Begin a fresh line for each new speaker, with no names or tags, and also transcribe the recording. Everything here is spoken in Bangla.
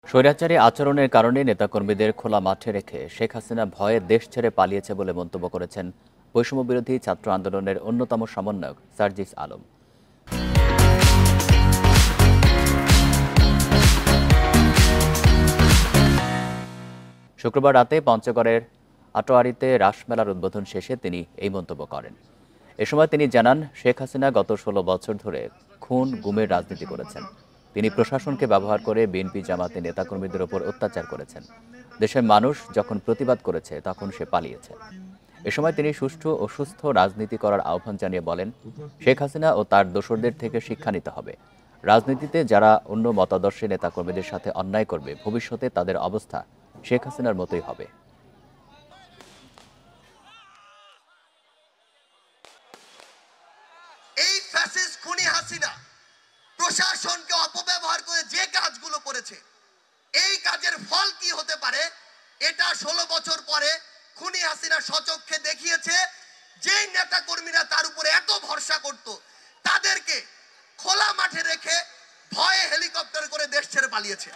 স্বৈরাচারী আচরণের কারণে নেতাকর্মীদের খোলা মাঠে রেখে শেখ হাসিনা ভয়ে দেশ ছেড়ে পালিয়েছে বলে মন্তব্য করেছেন বৈষম্যবিরোধী ছাত্র আন্দোলনের অন্যতম সমন্বয়ক সার্জিস আলম। শুক্রবার রাতে পঞ্চগড়ের আটোয়ারীতে রাসমেলার উদ্বোধন শেষে তিনি এই মন্তব্য করেন। এ সময় তিনি জানান, শেখ হাসিনা গত ১৬ বছর ধরে খুন গুমের রাজনীতি করেছেন। তিনি প্রশাসনকে ব্যবহার করে বিএনপি জামাতে নেতাকর্মীদের ওপর অত্যাচার করেছেন। দেশের মানুষ যখন প্রতিবাদ করেছে তখন সে পালিয়েছে। এ সময় তিনি সুষ্ঠু ও সুস্থ রাজনীতি করার আহ্বান জানিয়ে বলেন, শেখ হাসিনা ও তার দোসরদের থেকে শিক্ষা নিতে হবে। রাজনীতিতে যারা অন্য মতাদর্শের নেতাকর্মীদের সাথে অন্যায় করবে, ভবিষ্যতে তাদের অবস্থা শেখ হাসিনার মতোই হবে।
এই ফ্যাসিস্ট খুনি হাসিনা প্রশাসনকে অপব্যবহার করে যে কাজগুলো করেছে, এই কাজের ফল কি হতে পারে এটা ১৬ বছর পরে খুনি হাসিনা স্বচক্ষে দেখিয়েছে। যেই নেতা কর্মীরা তার উপরে এত ভরসা করত, তাদেরকে খোলা মাঠে রেখে ভয়ে হেলিকপ্টার করে দেশ ছেড়ে পালিয়েছে।